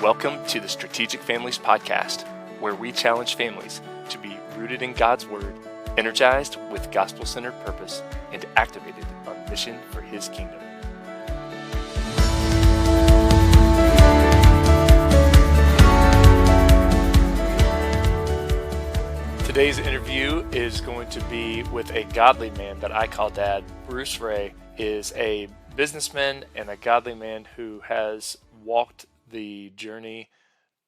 Welcome to the Strategic Families Podcast, where we challenge families to be rooted in God's Word, energized with gospel-centered purpose, and activated on mission for His kingdom. Today's interview is going to be with a godly man that I call Dad. Bruce Wray is a businessman and a godly man who has walked the journey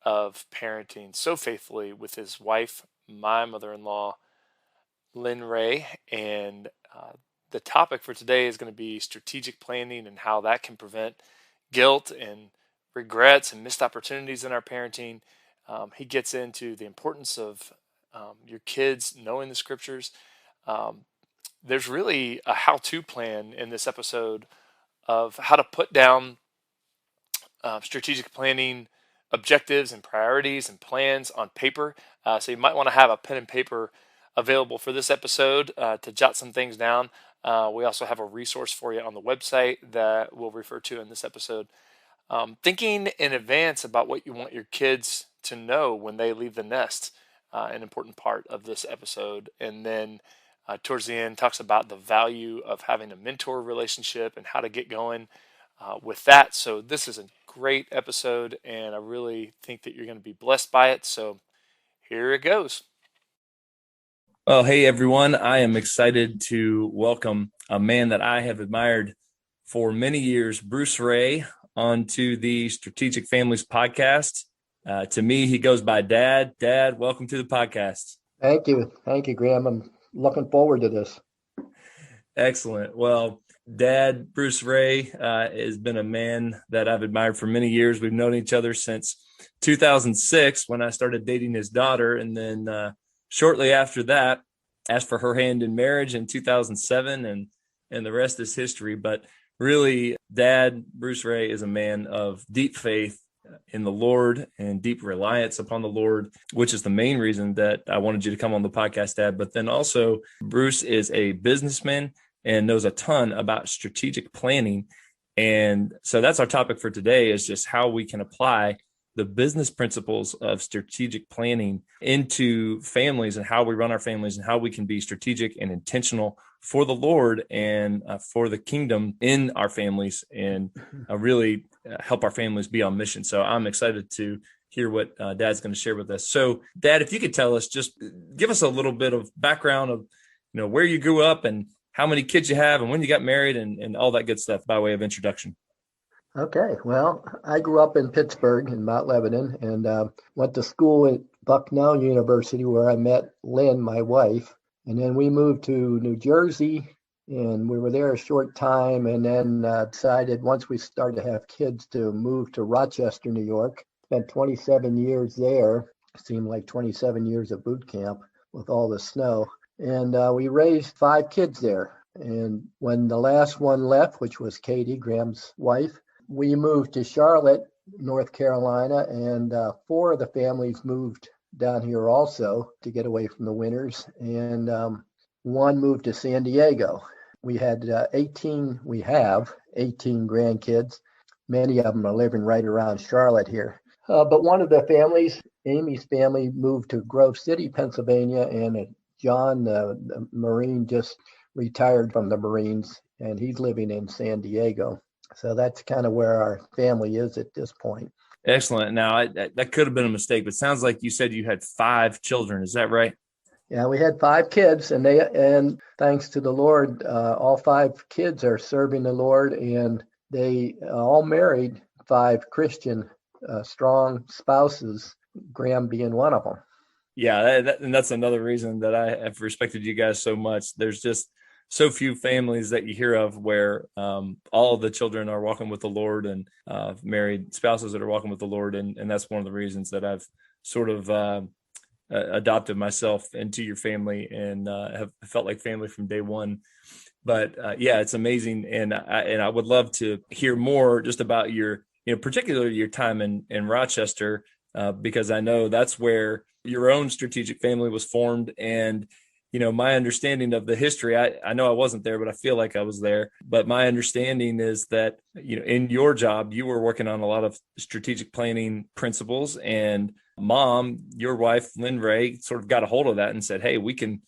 of parenting so faithfully with his wife, my mother-in-law, Lynn Ray. And the topic for today is going to be strategic planning and how that can prevent guilt and regrets and missed opportunities in our parenting. He gets into the importance of your kids knowing the scriptures. There's really a how-to plan in this episode of how to put down strategic planning objectives and priorities and plans on paper. So you might want to have a pen and paper available for this episode to jot some things down. We also have a resource for you on the website that we'll refer to in this episode. Thinking in advance about what you want your kids to know when they leave the nest, an important part of this episode. And then towards the end, talks about the value of having a mentor relationship and how to get going with that. So this is a great episode, and I really think that you're going to be blessed by it. So here it goes. Well, hey, everyone. I am excited to welcome a man that I have admired for many years, Bruce Wray, onto the Strategic Families Podcast. To me, he goes by Dad. Dad, welcome to the podcast. Thank you. Thank you, Graham. I'm looking forward to this. Excellent. Well, Dad, Bruce Wray, has been a man that I've admired for many years. We've known each other since 2006 when I started dating his daughter. And then shortly after that, asked for her hand in marriage in 2007, and the rest is history. But really, Dad, Bruce Wray, is a man of deep faith in the Lord and deep reliance upon the Lord, which is the main reason that I wanted you to come on the podcast, Dad. But then also, Bruce is a businessman and knows a ton about strategic planning. And so that's our topic for today, is just how we can apply the business principles of strategic planning into families and how we run our families and how we can be strategic and intentional for the Lord and for the kingdom in our families and really help our families be on mission. So I'm excited to hear what Dad's going to share with us. So Dad, if you could tell us, just give us a little bit of background of, where you grew up and how many kids you have and when you got married and all that good stuff by way of introduction. Okay. Well, I grew up in Pittsburgh in Mount Lebanon and went to school at Bucknell University where I met Lynn, my wife. And then we moved to New Jersey and we were there a short time and then decided once we started to have kids to move to Rochester, New York. Spent 27 years there. Seemed like 27 years of boot camp with all the snow. And we raised 5 kids there. And when the last one left, which was Katie, Graham's wife, we moved to Charlotte, North Carolina, and 4 of the families moved down here also to get away from the winters. And 1 moved to San Diego. We had 18 grandkids. Many of them are living right around Charlotte here. But one of the families, Amy's family, moved to Grove City, Pennsylvania, and John, the Marine, just retired from the Marines, and he's living in San Diego. So that's kind of where our family is at this point. Excellent. Now, that could have been a mistake, but it sounds like you said you had 5 children. Is that right? Yeah, we had 5 kids, and thanks to the Lord, all 5 kids are serving the Lord, and they all married 5 Christian strong spouses, Graham being one of them. Yeah, and that's another reason that I have respected you guys so much. There's just so few families that you hear of where all of the children are walking with the Lord and married spouses that are walking with the Lord. And that's one of the reasons that I've sort of adopted myself into your family and have felt like family from day one. But yeah, it's amazing. And I would love to hear more just about your, particularly your time in Rochester, because I know that's where your own strategic family was formed. And my understanding of the history, I know I wasn't there, but I feel like I was there. But my understanding is that, in your job, you were working on a lot of strategic planning principles, and mom, your wife, Lynn Ray, sort of got a hold of that and said, hey, we can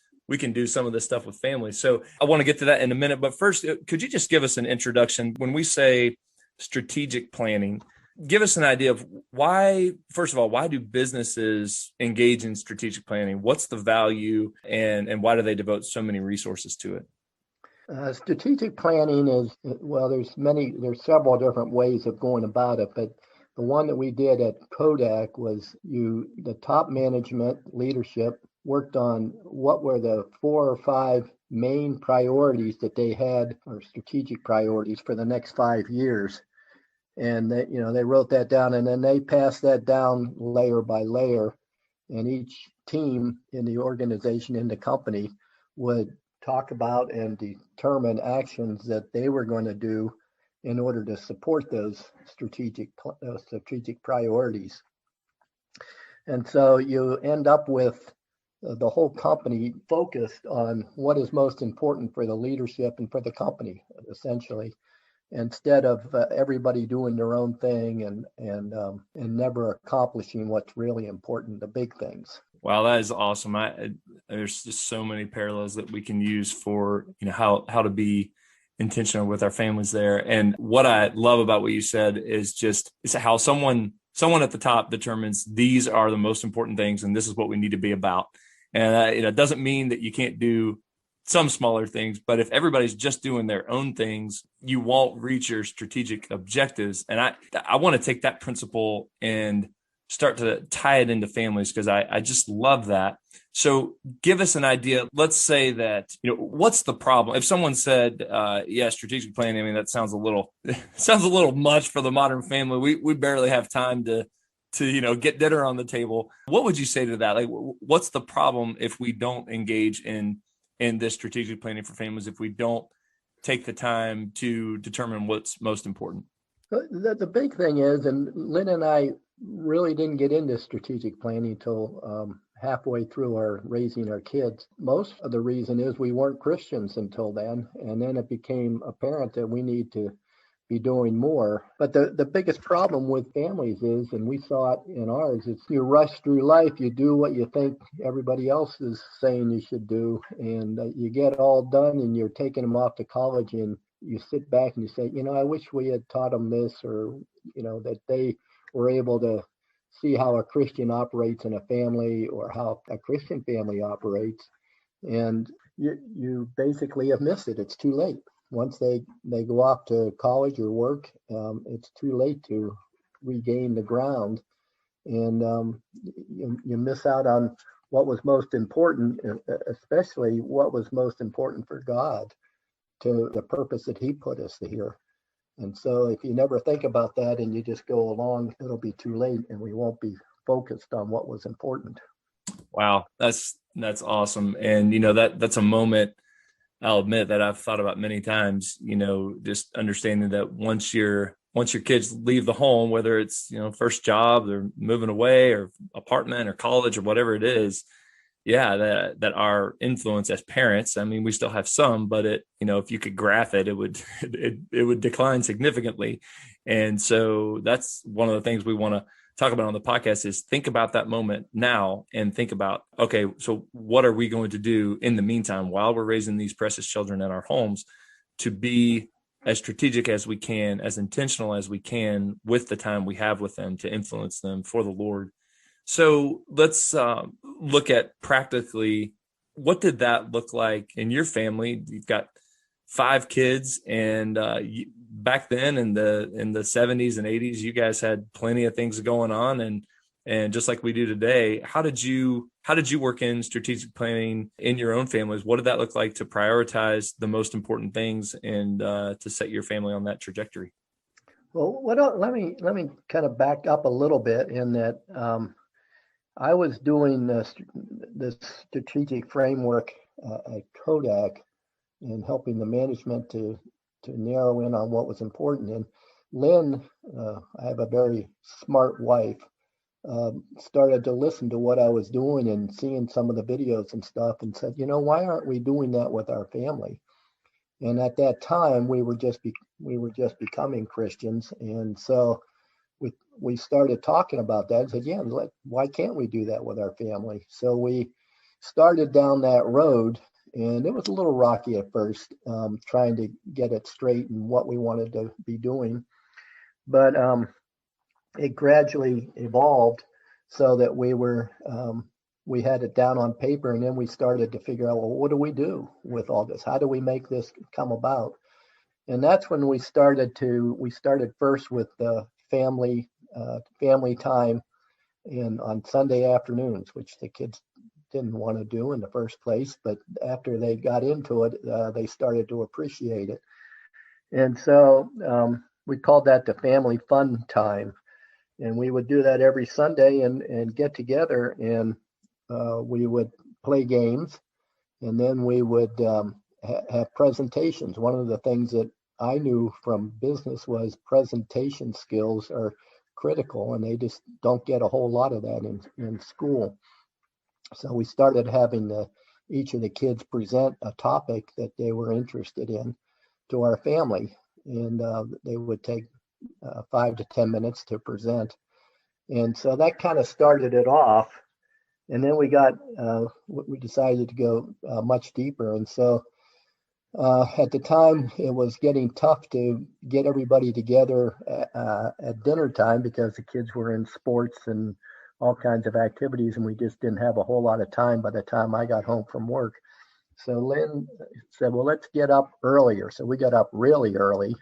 do some of this stuff with families. So I want to get to that in a minute. But first, could you just give us an introduction? When we say strategic planning, give us an idea of why, first of all, why do businesses engage in strategic planning? What's the value, and why do they devote so many resources to it? Strategic planning is, well, there's several different ways of going about it, but the one that we did at Kodak was the top management leadership worked on what were the 4 or 5 main priorities that they had, or strategic priorities for the next 5 years. And they wrote that down, and then they passed that down layer by layer, and each team in the organization, in the company, would talk about and determine actions that they were going to do in order to support those strategic priorities. And so you end up with the whole company focused on what is most important for the leadership and for the company, essentially, instead of everybody doing their own thing and never accomplishing what's really important, the big things. Wow, that is awesome. There's just so many parallels that we can use for how to be intentional with our families there. And what I love about what you said is how someone at the top determines these are the most important things, and this is what we need to be about. And it doesn't mean that you can't do some smaller things, but if everybody's just doing their own things, you won't reach your strategic objectives. And I want to take that principle and start to tie it into families, because I just love that. So give us an idea. Let's say that, what's the problem? If someone said, strategic planning, I mean, that sounds a little much for the modern family. We barely have time to get dinner on the table. What would you say to that? Like, what's the problem if we don't engage in this strategic planning for families, if we don't take the time to determine what's most important? The big thing is, and Lynn and I really didn't get into strategic planning until halfway through our raising our kids. Most of the reason is we weren't Christians until then, and then it became apparent that we need to be doing more. But the biggest problem with families is, and we saw it in ours, it's you rush through life, you do what you think everybody else is saying you should do, and you get all done, and you're taking them off to college, and you sit back and you say, I wish we had taught them this, or, that they were able to see how a Christian operates in a family, or how a Christian family operates. And you basically have missed it. It's too late. Once they go off to college or work, it's too late to regain the ground. And you miss out on what was most important, especially what was most important for God, to the purpose that he put us here. And so if you never think about that and you just go along, it'll be too late, and we won't be focused on what was important. Wow, that's awesome. And that's a moment, I'll admit, that I've thought about many times, just understanding that once your kids leave the home, whether it's, first job, they're moving away, or apartment or college or whatever it is, that our influence as parents, I mean, we still have some, but if you could graph it, it would decline significantly. And so that's one of the things we want to talk about on the podcast, is think about that moment now, and think about, okay, so what are we going to do in the meantime while we're raising these precious children in our homes, to be as strategic as we can, as intentional as we can with the time we have with them, to influence them for the Lord. So let's look at practically, what did that look like in your family? You've got 5 kids, and back then in the 70s and 80s, you guys had plenty of things going on, and just like we do today. How did you work in strategic planning in your own families? What did that look like to prioritize the most important things and to set your family on that trajectory? Well, let me kind of back up a little bit, in that I was doing this strategic framework at Kodak, and helping the management to narrow in on what was important. And Lynn, I have a very smart wife, started to listen to what I was doing and seeing some of the videos and stuff, and said, why aren't we doing that with our family? And at that time, we were just becoming Christians, and so we started talking about that and said, yeah, why can't we do that with our family? So we started down that road, and it was a little rocky at first, trying to get it straight and what we wanted to be doing. But it gradually evolved so that we had it down on paper, and then we started to figure out, well, what do we do with all this? How do we make this come about? And that's when we started first with the family time on Sunday afternoons, which the kids didn't want to do in the first place, but after they got into it, they started to appreciate it. And so we called that the family fun time. And we would do that every Sunday and get together, and we would play games, and then we would have presentations. One of the things that I knew from business was presentation skills are critical, and they just don't get a whole lot of that in school. So we started having each of the kids present a topic that they were interested in to our family, and they would take 5 to 10 minutes to present. And so that kind of started it off. And then we decided to go much deeper. And so at the time, it was getting tough to get everybody together at dinner time because the kids were in sports and all kinds of activities, and we just didn't have a whole lot of time by the time I got home from work. So Lynn said, well, let's get up earlier. So we got up really early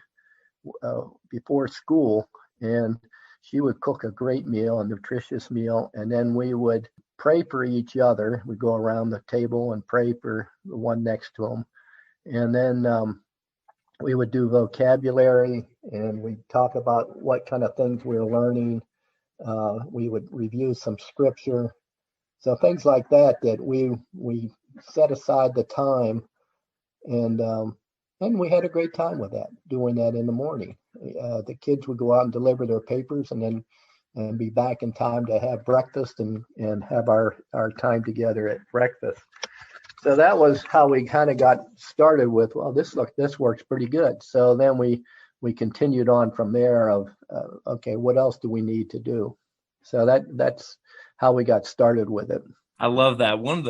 before school, and she would cook a great meal, a nutritious meal, and then we would pray for each other. We'd go around the table and pray for the one next to them. And then we would do vocabulary, and we'd talk about what kind of things we were learning. We would review some scripture. So things like that we set aside the time, and we had a great time with that, doing that in the morning. The kids would go out and deliver their papers, and be back in time to have breakfast and have our time together at breakfast. So that was how we kind of got started with, well, this works pretty good. So then we continued on from there of, okay, what else do we need to do? So that's how we got started with it. I love that. One of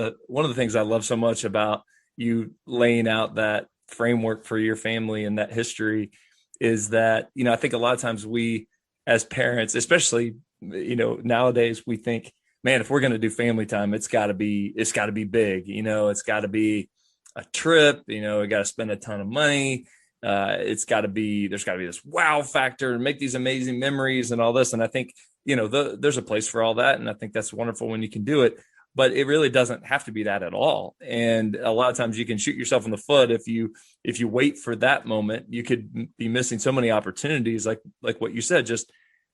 the things I love so much about you laying out that framework for your family and that history is that, I think a lot of times we as parents, especially, nowadays, we think, man, if we're going to do family time, it's got to be big, it's got to be a trip, we got to spend a ton of money. There's got to be this wow factor and make these amazing memories and all this. And I think, there's a place for all that. And I think that's wonderful when you can do it, but it really doesn't have to be that at all. And a lot of times you can shoot yourself in the foot. If you wait for that moment, you could be missing so many opportunities, like what you said, just,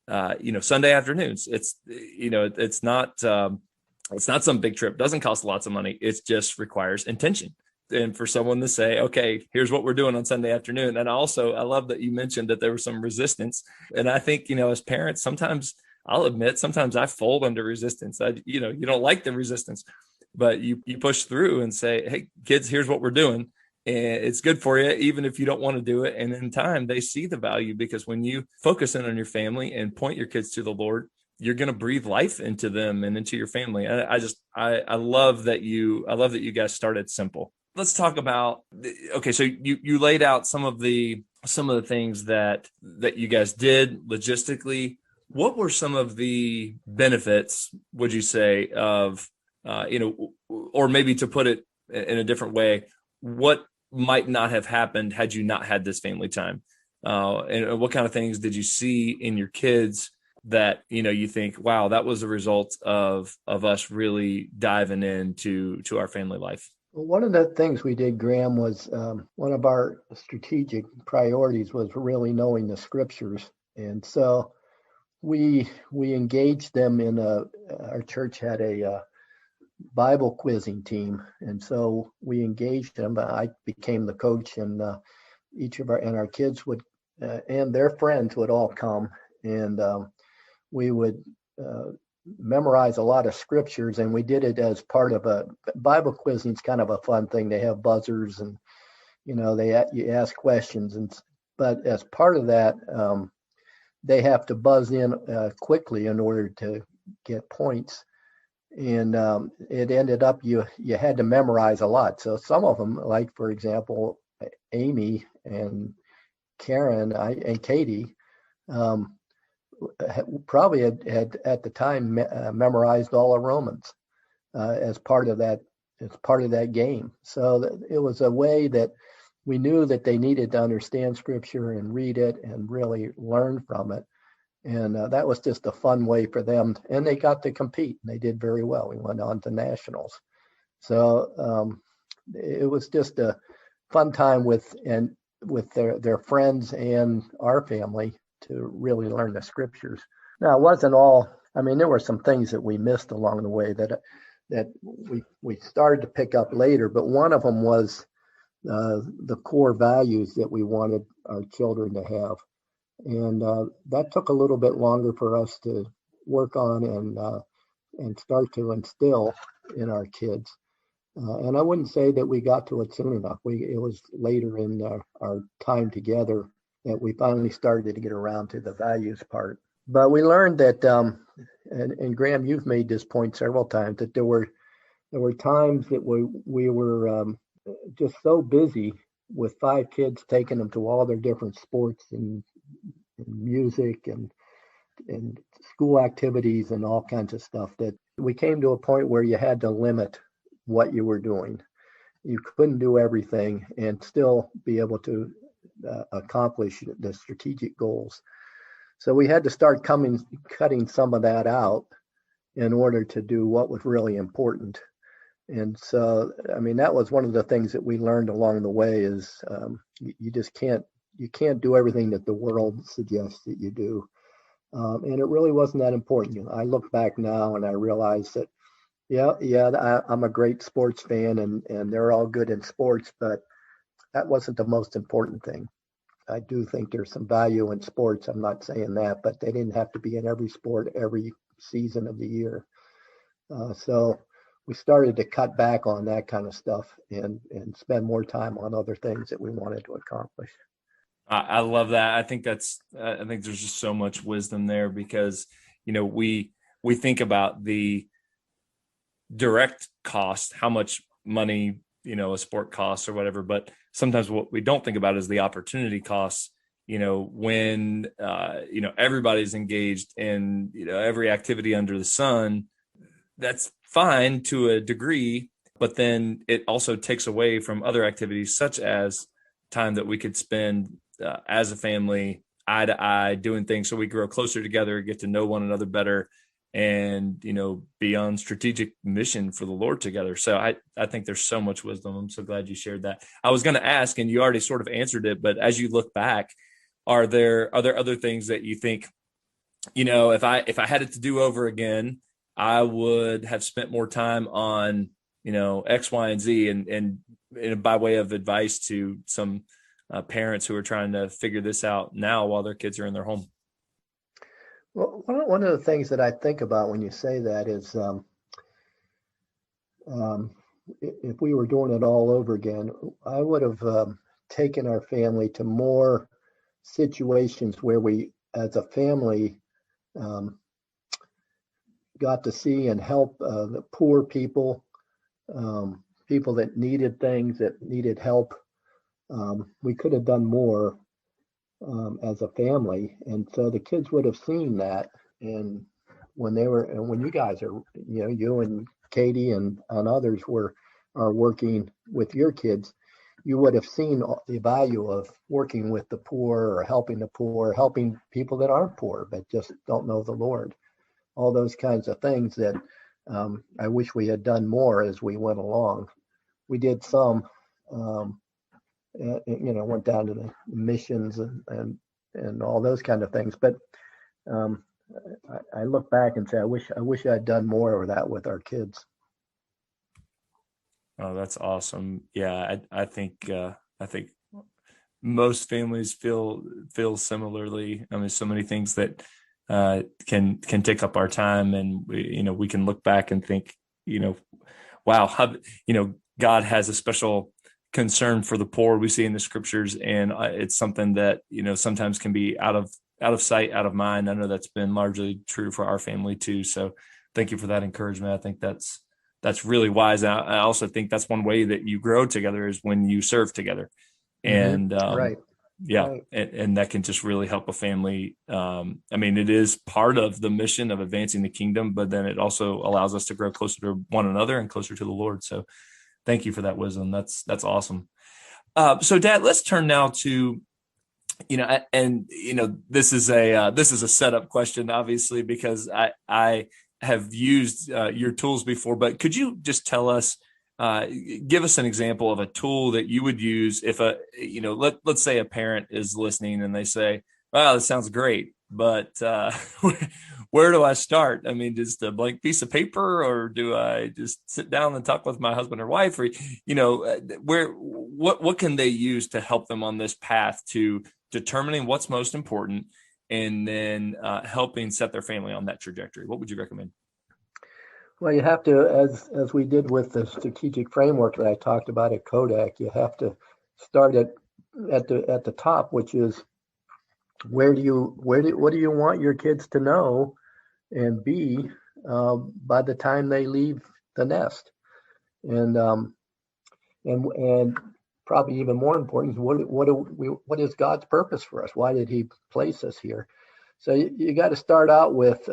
Sunday afternoons. It's not some big trip. Doesn't cost lots of money. It just requires intention. And for someone to say, okay, here's what we're doing on Sunday afternoon. And I love that you mentioned that there was some resistance. And I think, as parents, sometimes I'll admit, sometimes I fold under resistance. You don't like the resistance, but you push through and say, hey, kids, here's what we're doing. And it's good for you, even if you don't want to do it. And in time, they see the value, because when you focus in on your family and point your kids to the Lord, you're going to breathe life into them and into your family. I love that you guys started simple. Let's talk about, okay, so you laid out some of the things that you guys did logistically. What were some of the benefits, would you say, of, or maybe to put it in a different way, what might not have happened had you not had this family time? And what kind of things did you see in your kids that, you think, wow, that was a result of us really diving into our family life? Well, one of the things we did, Graham, was one of our strategic priorities was really knowing the scriptures. And so we engaged them in our church had a Bible quizzing team. And so we engaged them. I became the coach, and each of our kids would, and their friends would all come. And we would memorize a lot of scriptures, and we did it as part of a Bible quizzing. Is kind of a fun thing. They have buzzers, and you ask questions, but as part of that, they have to buzz in quickly in order to get points. And it ended up you had to memorize a lot. So some of them, like for example, Amy and Karen and Katie, probably had at the time memorized all of Romans as part of that game. So it was a way that we knew that they needed to understand scripture and read it and really learn from it. And that was just a fun way for them. And they got to compete. And they did very well. We went on to nationals. So it was just a fun time with their friends and our family to really learn the scriptures. Now, it wasn't all. I mean, there were some things that we missed along the way that we started to pick up later. But one of them was the core values that we wanted our children to have. And that took a little bit longer for us to work on and start to instill in our kids. And I wouldn't say that we got to it soon enough. It was later in our time together that we finally started to get around to the values part. But we learned that, and Graham, you've made this point several times, that there were times that we were just so busy with 5 kids, taking them to all their different sports and music and school activities and all kinds of stuff, that we came to a point where you had to limit what you were doing. You couldn't do everything and still be able to accomplish the strategic goals. So we had to start cutting some of that out in order to do what was really important. And so, I mean, that was one of the things that we learned along the way is you can't do everything that the world suggests that you do. And it really wasn't that important. I look back now and I realize that, I'm a great sports fan and they're all good in sports, but that wasn't the most important thing. I do think there's some value in sports. I'm not saying that, but they didn't have to be in every sport every season of the year. So we started to cut back on that kind of stuff and spend more time on other things that we wanted to accomplish. I love that. I think there's just so much wisdom there because, we think about the direct cost, how much money, a sport costs or whatever, but sometimes what we don't think about is the opportunity costs, when, everybody's engaged in, every activity under the sun. That's fine to a degree, but then it also takes away from other activities such as time that we could spend as a family, eye to eye, doing things so we grow closer together, get to know one another better, and be on strategic mission for the Lord together. So I think there's so much wisdom. I'm so glad you shared that. I was going to ask, and you already sort of answered it, but as you look back, are there other things that you think, if I had it to do over again, I would have spent more time on X, Y, and Z, and by way of advice to some parents who are trying to figure this out now while their kids are in their home? Well, one of the things that I think about when you say that is if we were doing it all over again, I would have taken our family to more situations where we, as a family, got to see and help the poor people, people that needed things, that needed help. We could have done more as a family, and so the kids would have seen that. And when you guys are, you and Katie and others are working with your kids, you would have seen the value of working with the poor or helping the poor, helping people that aren't poor but just don't know the Lord. All those kinds of things that I wish we had done more as we went along. We did some. Went down to the missions and all those kind of things. But I look back and say, I wish I'd done more of that with our kids. Oh, that's awesome. Yeah, I think most families feel similarly. I mean, so many things that can take up our time, and we can look back and think, wow, how, God has a special concern for the poor, we see in the scriptures, and it's something that sometimes can be out of sight, out of mind. I know that's been largely true for our family too. So thank you for that encouragement. I think that's really wise. I also think that's one way that you grow together is when you serve together. And Right. yeah, Right. and that can just really help a family. I mean, it is part of the mission of advancing the kingdom, but then it also allows us to grow closer to one another and closer to the Lord. So thank you for that wisdom. That's awesome. So Dad, let's turn now to, this is a setup question, obviously, because I have used your tools before, but could you just tell us, give us an example of a tool that you would use if let's say a parent is listening and they say, wow, that sounds great, but where do I start? I mean, just a blank piece of paper, or do I just sit down and talk with my husband or wife, or, what can they use to help them on this path to determining what's most important and then helping set their family on that trajectory? What would you recommend? Well, you have to, as we did with the strategic framework that I talked about at Kodak, you have to start at the top, which is what do you want your kids to know and be by the time they leave the nest, and probably even more important is what is God's purpose for us? Why did He place us here? So you got to start out with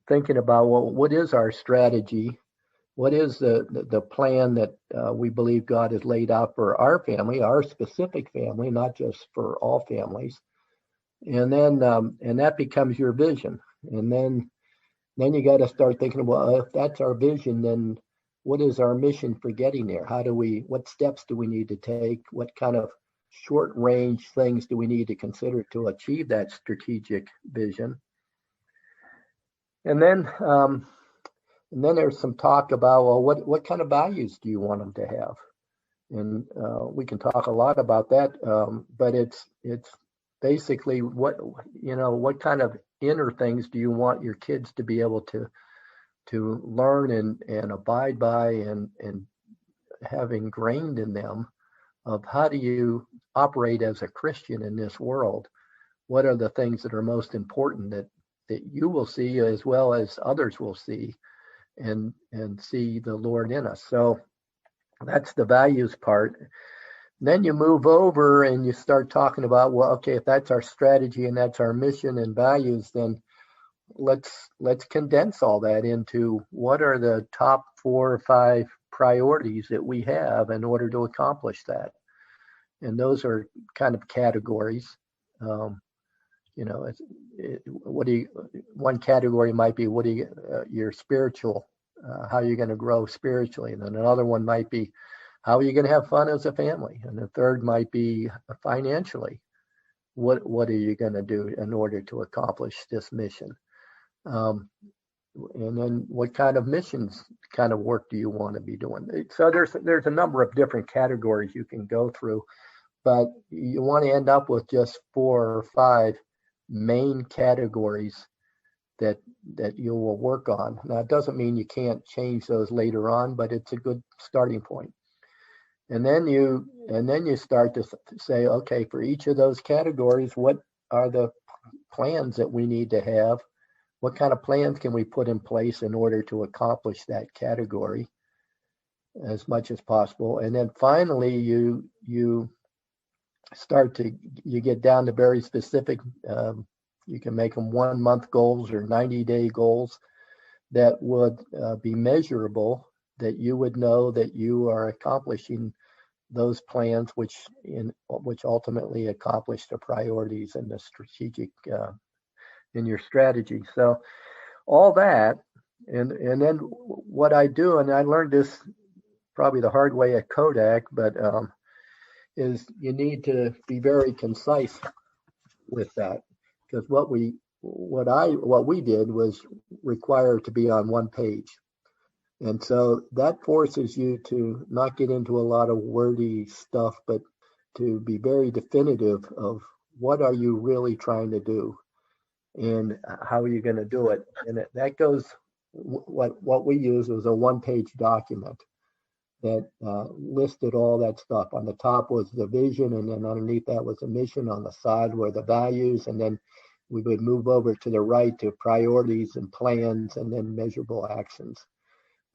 thinking about, well, what is our strategy? What is the plan that we believe God has laid out for our family, our specific family, not just for all families? And then and that becomes your vision. And then you got to start thinking, well, if that's our vision, then what is our mission for getting there? What steps do we need to take? What kind of short range things do we need to consider to achieve that strategic vision? And then there's some talk about, well, what kind of values do you want them to have? And we can talk a lot about that, but it's basically what kind of inner things do you want your kids to be able to learn and abide by and have ingrained in them, of how do you operate as a Christian in this world? What are the things that are most important that you will see as well as others will see, and see the Lord in us? So that's the values part. Then you move over and you start talking about, well, okay, if that's our strategy and that's our mission and values, then let's condense all that into what are the top 4 or 5 priorities that we have in order to accomplish that. And those are kind of categories. One category might be your spiritual, how you're going to grow spiritually. And then another one might be, how are you going to have fun as a family? And the third might be financially. What are you going to do in order to accomplish this mission? And then what kind of missions, kind of work do you want to be doing? So there's a number of different categories you can go through, but you want to end up with just 4 or 5 main categories that you will work on. Now, it doesn't mean you can't change those later on, but it's a good starting point. And then you start to say, okay, for each of those categories, what are the plans that we need to have? What kind of plans can we put in place in order to accomplish that category as much as possible? And then finally, you get down to very specific, you can make them 1-month goals or 90-day goals that would be measurable, that you would know that you are accomplishing those plans, which ultimately accomplish the priorities and the strategic in your strategy. So all that, and then what I do, and I learned this probably the hard way at Kodak, but is you need to be very concise with that, because what we did was require to be on one page. And so that forces you to not get into a lot of wordy stuff, but to be very definitive of what are you really trying to do, and how are you going to do it? And that goes, what we use was a one-page document that listed all that stuff. On the top was the vision, and then underneath that was the mission. On the side were the values, and then we would move over to the right to priorities and plans, and then measurable actions.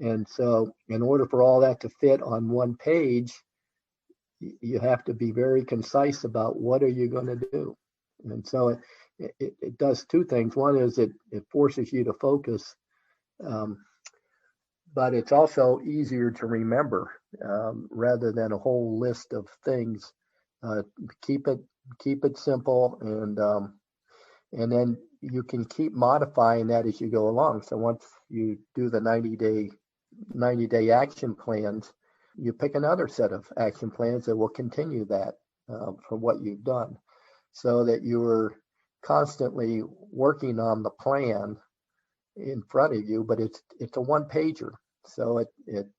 And so in order for all that to fit on one page, you have to be very concise about what are you going to do. And so it does two things. One is it forces you to focus, but it's also easier to remember, rather than a whole list of things. Keep it simple, and then you can keep modifying that as you go along. So once you do the 90-day action plans, you pick another set of action plans that will continue that, from what you've done, so that you're constantly working on the plan in front of you. But it's a one pager, so it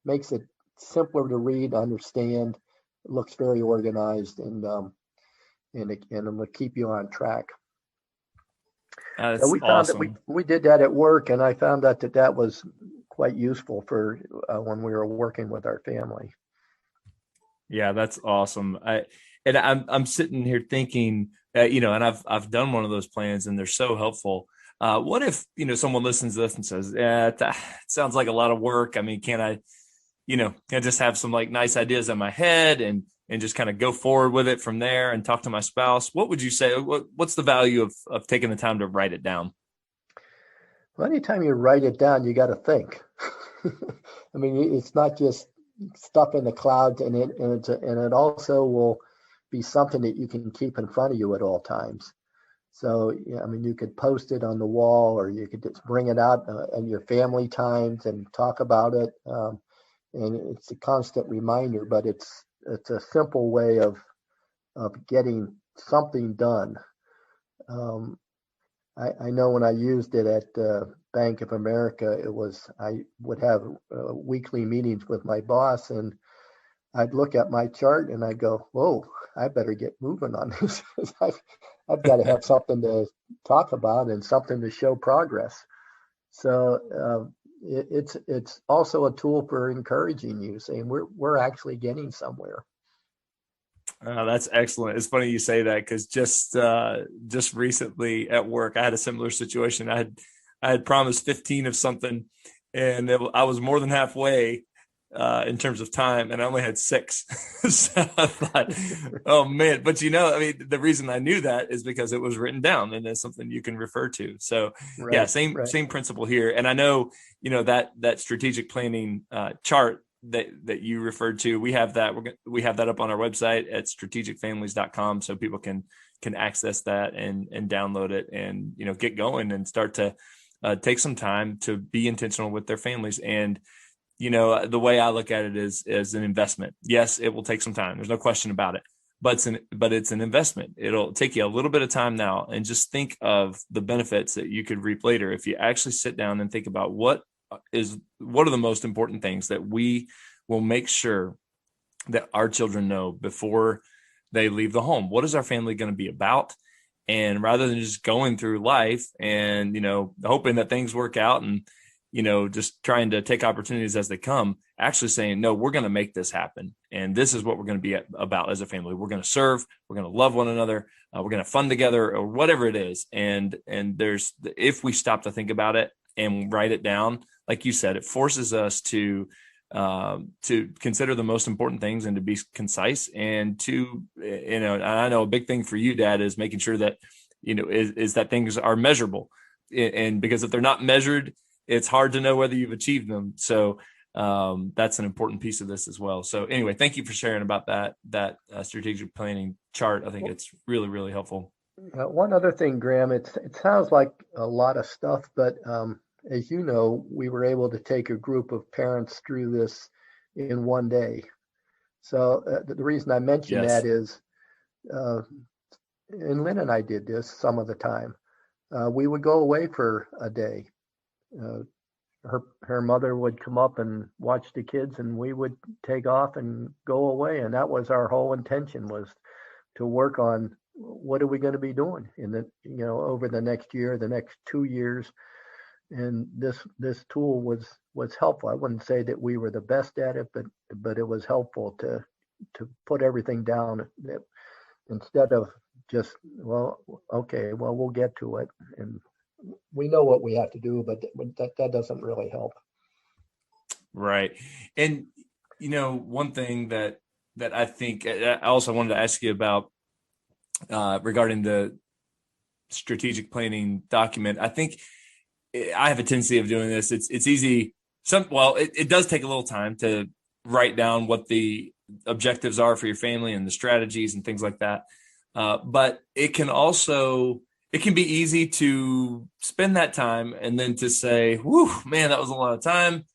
makes it simpler to read, understand. It looks very organized, and it will keep you on track. That's So we found awesome. that we did that at work, and I found out that was quite useful for when we were working with our family. Yeah, that's awesome. I'm sitting here thinking, and I've done one of those plans, and they're so helpful. What if someone listens to this and says, "Yeah, it sounds like a lot of work. I mean, can I just have some like nice ideas in my head and just kind of go forward with it from there and talk to my spouse?" What would you say? What's the value of taking the time to write it down? Well, anytime you write it down, you got to think. I mean, it's not just stuff in the clouds, and it also will be something that you can keep in front of you at all times. So, yeah, I mean, you could post it on the wall, or you could just bring it out in your family times and talk about it. And it's a constant reminder, but it's a simple way of getting something done. I know when I used it at Bank of America, I would have weekly meetings with my boss, and I'd look at my chart and I'd go, "Whoa, I better get moving on this." I've got to have something to talk about and something to show progress. So it's also a tool for encouraging you, saying we're actually getting somewhere. That's excellent. It's funny you say that, because just recently at work, I had a similar situation. I had promised 15 of something, and I was more than halfway in terms of time, and I only had 6. So I thought, oh man! But I mean, the reason I knew that is because it was written down, and it's something you can refer to. So Right, yeah, same right. principle here. And I know that strategic planning chart that you referred to, we have that up on our website at strategicfamilies.com, so people can access that and download it and get going and start to take some time to be intentional with their families. And the way I look at it is as an investment. Yes, it will take some time, there's no question about it, but it's an investment. It'll take you a little bit of time now, and just think of the benefits that you could reap later if you actually sit down and think about what are the most important things that we will make sure that our children know before they leave the home. What is our family going to be about? And rather than just going through life and hoping that things work out and just trying to take opportunities as they come, actually saying, no, we're going to make this happen, and this is what we're going to be about as a family. We're going to serve, we're going to love one another, we're going to have fun together, or whatever it is. And if we stop to think about it and write it down, like you said, it forces us to consider the most important things and to be concise, and to I know a big thing for you, Dad, is making sure that is that things are measurable, and because if they're not measured, it's hard to know whether you've achieved them. So that's an important piece of this as well. So anyway, thank you for sharing about that strategic planning chart. I think it's really, really helpful. One other thing, Graham, it sounds like a lot of stuff, but as you know, we were able to take a group of parents through this in one day. So the reason I mention Yes. that is, and Lynn and I did this some of the time. We would go away for a day. Her mother would come up and watch the kids, and we would take off and go away. And that was our whole intention, was to work on what are we going to be doing in the, over the next year, the next 2 years? And this tool was helpful. I wouldn't say that we were the best at it, but it was helpful to put everything down instead of just, well, okay, well, we'll get to it, and we know what we have to do, but that doesn't really help. Right. And one thing that I think I also wanted to ask you about regarding the strategic planning document. I think I have a tendency of doing this. It's easy. It does take a little time to write down what the objectives are for your family and the strategies and things like that. But it can be easy to spend that time and then to say, whew, man, that was a lot of time.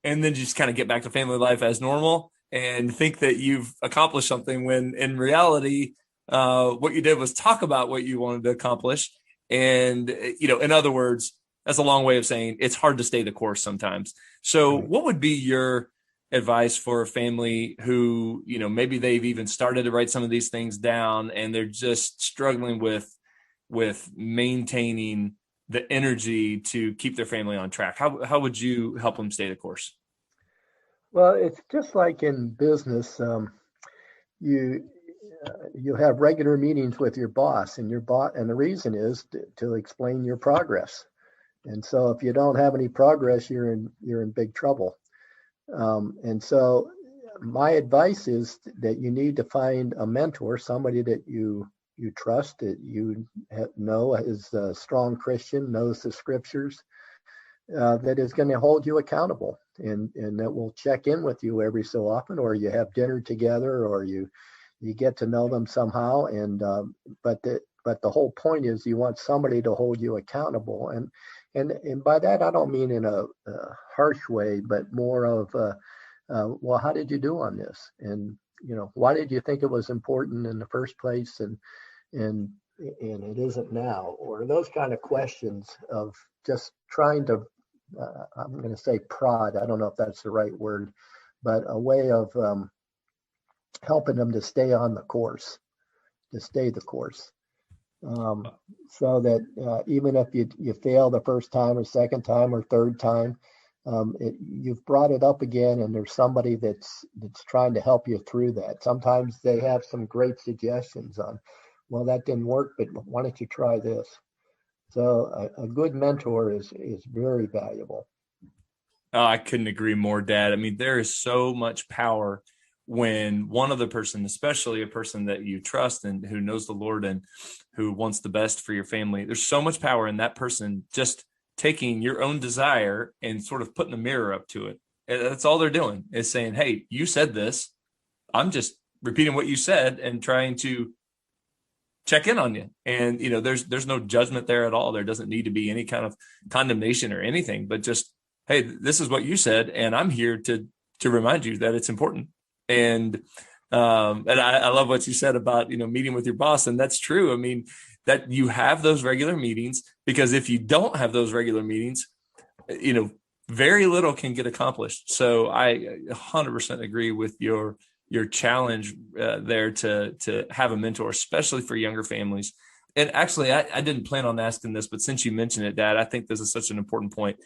And then just kind of get back to family life as normal and think that you've accomplished something, when in reality, what you did was talk about what you wanted to accomplish. And, in other words, that's a long way of saying it's hard to stay the course sometimes. So what would be your advice for a family who, maybe they've even started to write some of these things down and they're just struggling with maintaining the energy to keep their family on track? How would you help them stay the course? Well, it's just like in business. You have regular meetings with your boss, and and the reason is to explain your progress. And so if you don't have any progress, you're in big trouble. And so my advice is that you need to find a mentor, somebody that you trust, that you know is a strong Christian, knows the scriptures, that is going to hold you accountable, and that will check in with you every so often, or you have dinner together, or you get to know them somehow. And but the whole point is you want somebody to hold you accountable, and by that I don't mean in a harsh way, but more of well, how did you do on this? And why did you think it was important in the first place, and it isn't now? Or those kind of questions of just trying to I'm going to say prod, I don't know if that's the right word, but a way of helping them to stay on the course, to stay the course. So that even if you fail the first time or second time or third time, you've brought it up again, and there's somebody that's trying to help you through that. Sometimes they have some great suggestions on, well, that didn't work, but why don't you try this? So a good mentor is very valuable. Oh, I couldn't agree more, Dad. I mean, there is so much power when one other person, especially a person that you trust and who knows the Lord and who wants the best for your family, there's so much power in that person just taking your own desire and sort of putting a mirror up to it. That's all they're doing, is saying, hey, you said this. I'm just repeating what you said and trying to check in on you. And, there's no judgment there at all. There doesn't need to be any kind of condemnation or anything, but just, hey, this is what you said, and I'm here to remind you that it's important. And I love what you said about, meeting with your boss. And that's true. I mean, that you have those regular meetings, because if you don't have those regular meetings, very little can get accomplished. So I 100% agree with your challenge there to have a mentor, especially for younger families. And actually, I didn't plan on asking this, but since you mentioned it, Dad, I think this is such an important point.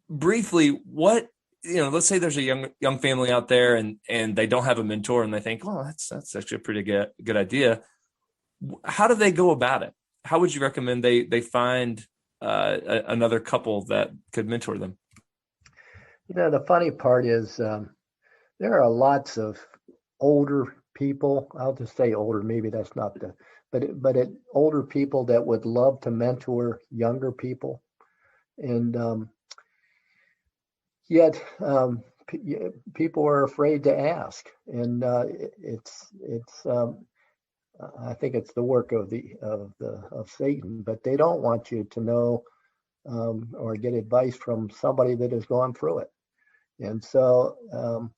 Briefly, what, let's say there's a young family out there and they don't have a mentor, and they think, oh, that's actually a pretty good idea. How do they go about it? How would you recommend they find another couple that could mentor them? The funny part is there are lots of older people. I'll just say older. Maybe that's not but older people that would love to mentor younger people, and yet people are afraid to ask, and it's I think it's the work of Satan, but they don't want you to know or get advice from somebody that has gone through it. And so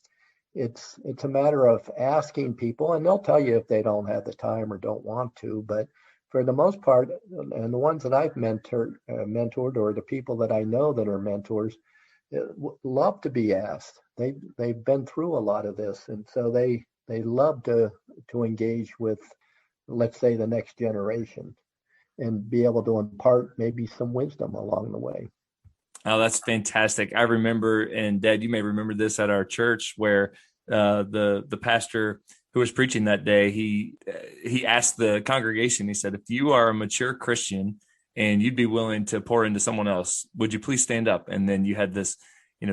it's a matter of asking people, and they'll tell you if they don't have the time or don't want to. But for the most part, and the ones that I've mentored, or the people that I know that are mentors, love to be asked. They've been through a lot of this, and so they love to engage with let's say, the next generation, and be able to impart maybe some wisdom along the way. Oh, that's fantastic. I remember, and Dad, you may remember this at our church where the pastor who was preaching that day, he asked the congregation, he said, if you are a mature Christian and you'd be willing to pour into someone else, would you please stand up? And then you had this,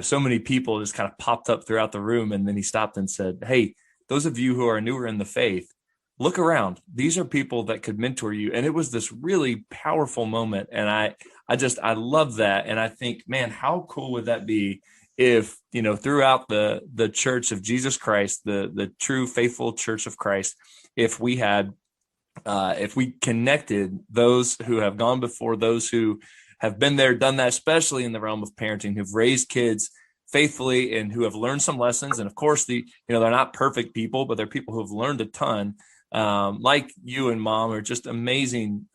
so many people just kind of popped up throughout the room. And then he stopped and said, hey, those of you who are newer in the faith, look around. These are people that could mentor you. And it was this really powerful moment. And I love that. And I think, man, how cool would that be if, throughout the church of Jesus Christ, the true faithful church of Christ, if we connected those who have gone before, those who have been there, done that, especially in the realm of parenting, who've raised kids faithfully and who have learned some lessons. And of course, they're not perfect people, but they're people who have learned a ton. Like you and Mom are just amazing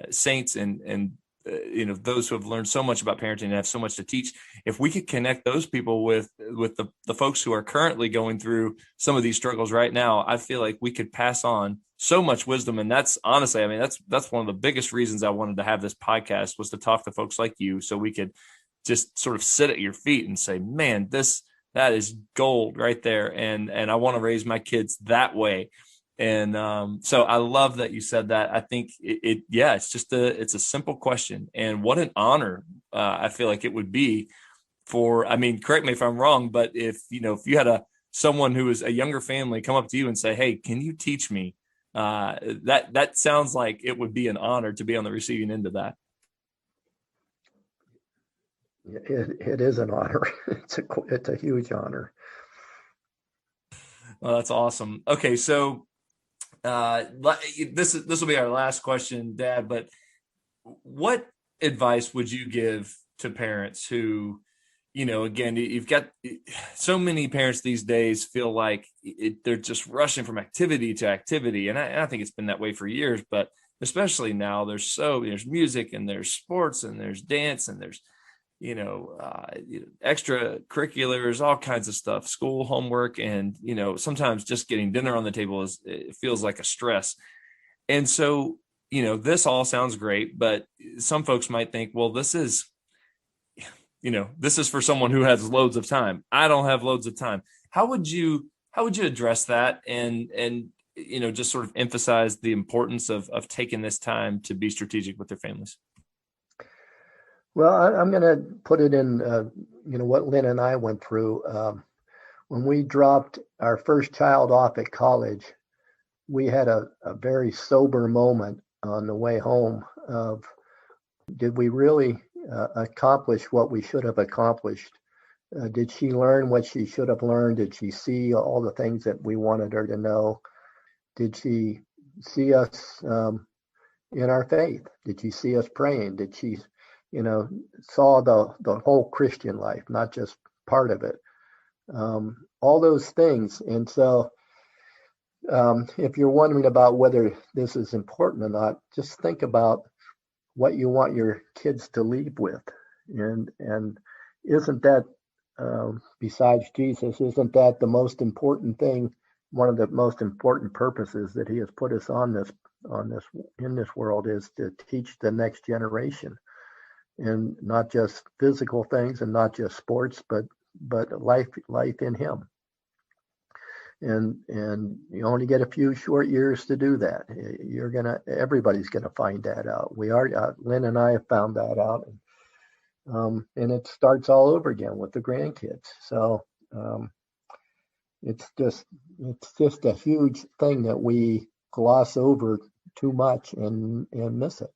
saints and those who have learned so much about parenting and have so much to teach. If we could connect those people with the folks who are currently going through some of these struggles right now, I feel like we could pass on so much wisdom. And that's honestly, that's one of the biggest reasons I wanted to have this podcast, was to talk to folks like you, so we could just sort of sit at your feet and say, man, that is gold right there. And I want to raise my kids that way. And so I love that you said that. I think it's a simple question, and what an honor I feel like it would be for, correct me if I'm wrong, but if you had someone who is a younger family come up to you and say, hey, can you teach me? That sounds like it would be an honor to be on the receiving end of that. It is an honor. It's a huge honor. Well, that's awesome. Okay, so this will be our last question, Dad, but what advice would you give to parents who, again, you've got so many parents these days feel like they're just rushing from activity to activity. And I think it's been that way for years, but especially now there's music and there's sports and there's dance and there's, extracurriculars, all kinds of stuff, school, homework, and, sometimes just getting dinner on the table it feels like a stress. And so, this all sounds great, but some folks might think, well, this is for someone who has loads of time. I don't have loads of time. How would you address that and just sort of emphasize the importance of taking this time to be strategic with their families? Well, I'm going to put it in, what Lynn and I went through. When we dropped our first child off at college, we had a very sober moment on the way home of, did we really accomplish what we should have accomplished? Did she learn what she should have learned? Did she see all the things that we wanted her to know? Did she see us in our faith? Did she see us praying? Did she saw the whole Christian life, not just part of it? All those things. And so if you're wondering about whether this is important or not, just think about what you want your kids to leave with. And isn't that, besides Jesus, isn't that the most important thing, one of the most important purposes that he has put us in this world, is to teach the next generation? And not just physical things and not just sports, but life in him. And you only get a few short years to do that. Everybody's gonna find that out. Lynn and I have found that out, and it starts all over again with the grandkids. So it's just a huge thing that we gloss over too much and miss it.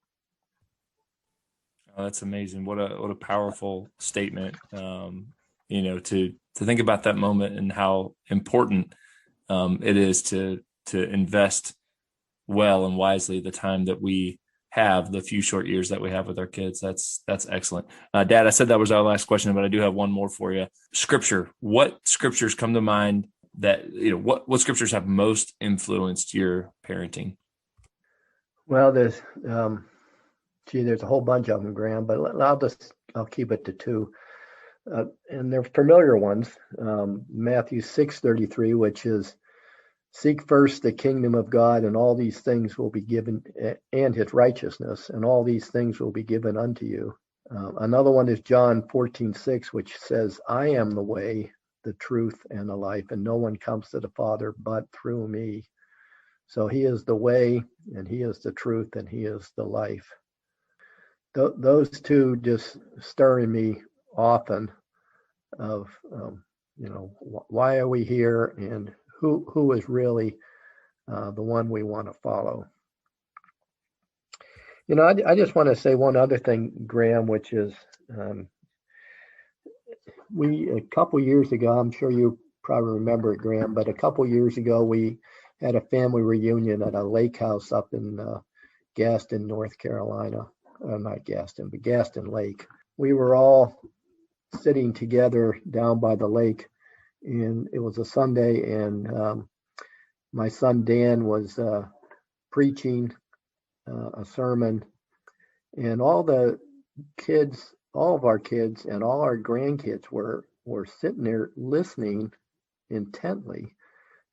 Oh, that's amazing. What a powerful statement. To think about that moment and how important it is to invest well and wisely the time that we have, the few short years that we have with our kids. That's excellent. Dad, I said that was our last question, but I do have one more for you. Scripture. What scriptures come to mind that, what scriptures have most influenced your parenting? Well, there's a whole bunch of them, Graham, but I'll keep it to two. And they're familiar ones. Matthew 6:33, which is, Seek first the kingdom of God, and all these things will be given, and his righteousness, and all these things will be given unto you. Another one is John 14:6, which says, I am the way, the truth, and the life, and no one comes to the Father but through me. So he is the way, and he is the truth, and he is the life. Those two just stir in me often of, why are we here, and who is really the one we want to follow. I just want to say one other thing, Graham, which is a couple years ago, I'm sure you probably remember it, Graham, but a couple years ago, we had a family reunion at a lake house up in Gaston, North Carolina. Not Gaston, but Gaston Lake. We were all sitting together down by the lake, and it was a Sunday, and my son Dan was preaching a sermon, and all of our kids and all our grandkids were sitting there listening intently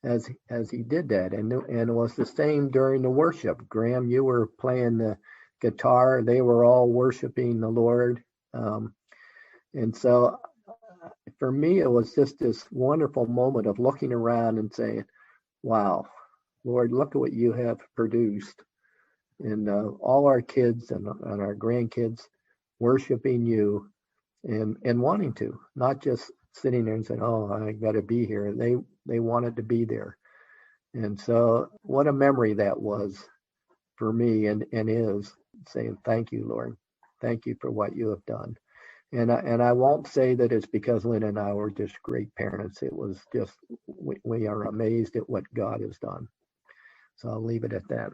as he did that, and it was the same during the worship. Graham, you were playing the guitar; they were all worshiping the Lord, and so for me, it was just this wonderful moment of looking around and saying, "Wow, Lord, look at what you have produced." And all our kids and our grandkids worshiping you and wanting to, not just sitting there and saying, oh, I got to be here. They wanted to be there. And so what a memory that was for me and is, saying, thank you, Lord. Thank you for what you have done. And I won't say that it's because Lynn and I were just great parents. It was just, we are amazed at what God has done. So I'll leave it at that.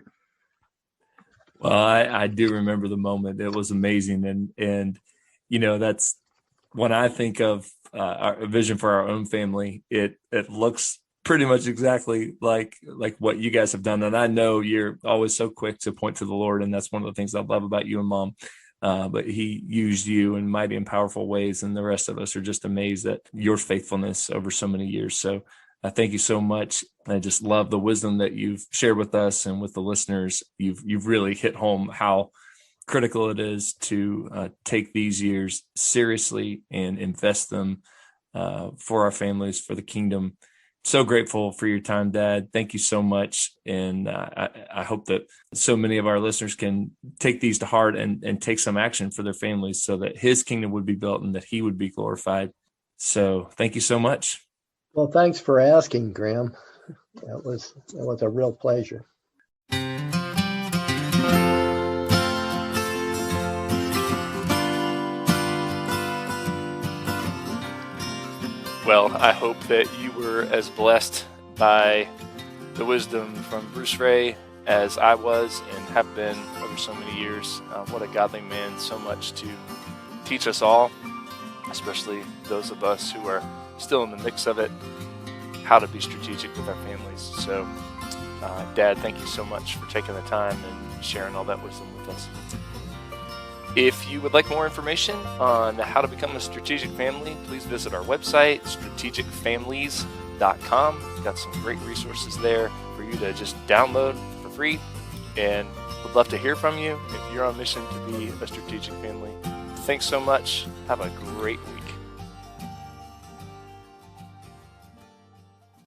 Well, I do remember the moment. It was amazing. And that's when I think of our vision for our own family, it looks pretty much exactly like what you guys have done. And I know you're always so quick to point to the Lord. And that's one of the things I love about you and Mom. But he used you in mighty and powerful ways. And the rest of us are just amazed at your faithfulness over so many years. So I thank you so much. I just love the wisdom that you've shared with us and with the listeners. You've really hit home how critical it is to take these years seriously and invest them for our families, for the kingdom. So grateful for your time, Dad. Thank you so much. And I hope that so many of our listeners can take these to heart and take some action for their families so that his kingdom would be built and that he would be glorified. So thank you so much. Well, thanks for asking, Graham. That was a real pleasure. Well, I hope that you were as blessed by the wisdom from Bruce Wray as I was and have been over so many years. What a godly man, so much to teach us all, especially those of us who are still in the mix of it, how to be strategic with our families. So, Dad, thank you so much for taking the time and sharing all that wisdom with us. If you would like more information on how to become a strategic family, please visit our website, strategicfamilies.com. We've got some great resources there for you to just download for free, and would love to hear from you if you're on mission to be a strategic family. Thanks so much. Have a great week.